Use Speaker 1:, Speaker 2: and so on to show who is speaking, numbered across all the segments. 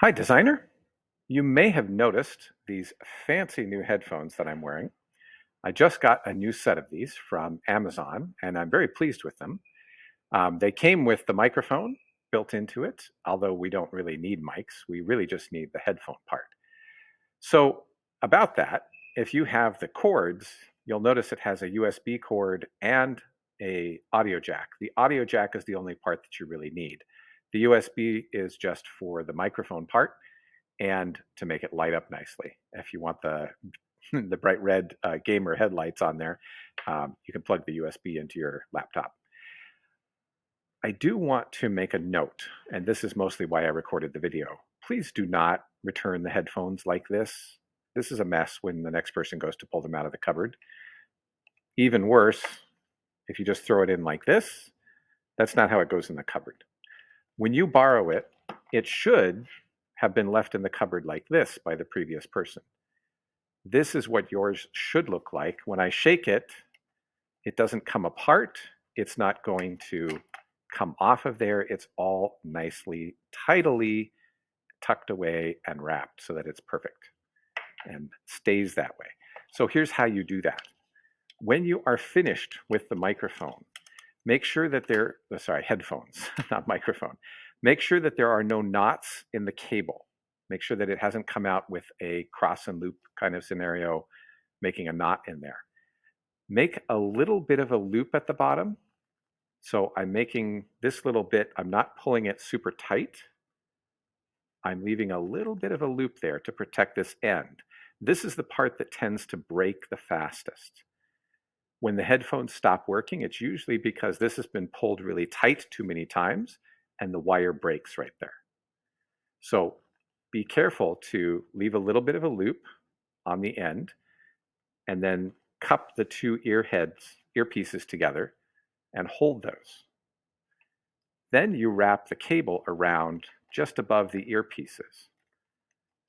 Speaker 1: Hi, designer. You may have noticed these fancy new headphones that I'm wearing. I just got a new set of these from Amazon, and I'm very pleased with them. They came with the microphone built into it, although we don't really need mics. We really just need the headphone part. So about that, if you have the cords, you'll notice it has a USB cord and a audio jack. The audio jack is the only part that you really need. The USB is just for the microphone part and to make it light up nicely. If you want the the bright red gamer headlights on there, you can plug the USB into your laptop. I do want to make a note, and this is mostly why I recorded the video. Please do not return the headphones like this. This is a mess when the next person goes to pull them out of the cupboard. Even worse, if you just throw it in like this, that's not how it goes in the cupboard. When you borrow it, it should have been left in the cupboard like this by the previous person. This is what yours should look like. When I shake it, it doesn't come apart. It's not going to come off of there. It's all nicely, tidily tucked away and wrapped so that it's perfect and stays that way. So here's how you do that. When you are finished with the microphone, make sure that headphones, not microphone. Make sure that there are no knots in the cable. Make sure that it hasn't come out with a cross and loop kind of scenario, making a knot in there. Make a little bit of a loop at the bottom. So I'm making this little bit, I'm not pulling it super tight. I'm leaving a little bit of a loop there to protect this end. This is the part that tends to break the fastest. When the headphones stop working, it's usually because this has been pulled really tight too many times and the wire breaks right there. So be careful to leave a little bit of a loop on the end and then cup the two earpieces together and hold those. Then you wrap the cable around just above the earpieces.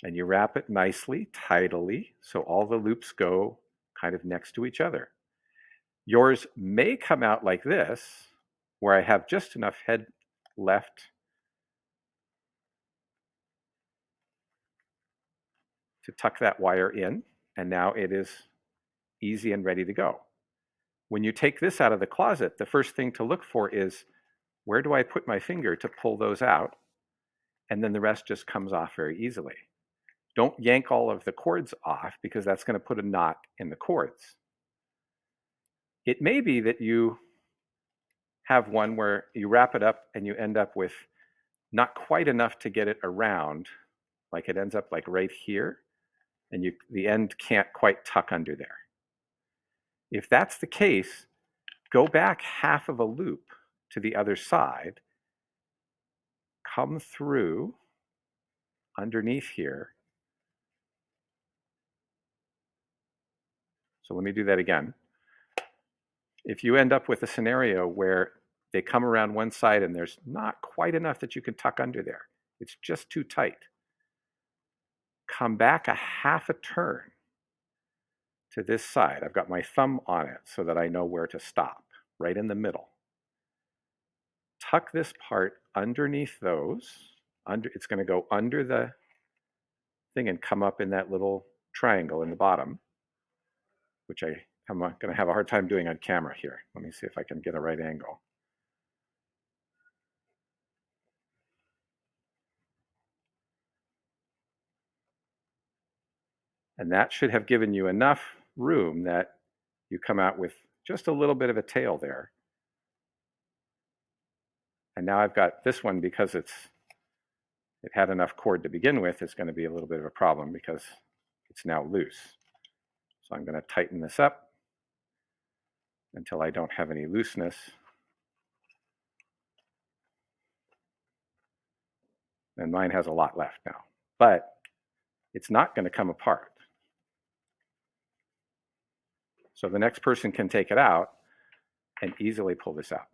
Speaker 1: And you wrap it nicely, tidily, so all the loops go kind of next to each other. Yours may come out like this, where I have just enough head left to tuck that wire in, and now it is easy and ready to go. When you take this out of the closet, the first thing to look for is, where do I put my finger to pull those out? And then the rest just comes off very easily. Don't yank all of the cords off because that's going to put a knot in the cords. It may be that you have one where you wrap it up and you end up with not quite enough to get it around, like it ends up like right here, and the end can't quite tuck under there. If that's the case, go back half of a loop to the other side, come through underneath here. So let me do that again. If you end up with a scenario where they come around one side and there's not quite enough that you can tuck under there, it's just too tight, come back a half a turn to this side. I've got my thumb on it so that I know where to stop, right in the middle. Tuck this part underneath those. It's going to go under the thing and come up in that little triangle in the bottom, which I'm going to have a hard time doing on camera here. Let me see if I can get a right angle. And that should have given you enough room that you come out with just a little bit of a tail there. And now I've got this one, because it had enough cord to begin with, it's going to be a little bit of a problem because it's now loose. So I'm going to tighten this up until I don't have any looseness. And mine has a lot left now, but it's not going to come apart. So the next person can take it out and easily pull this out.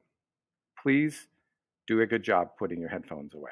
Speaker 1: Please do a good job putting your headphones away.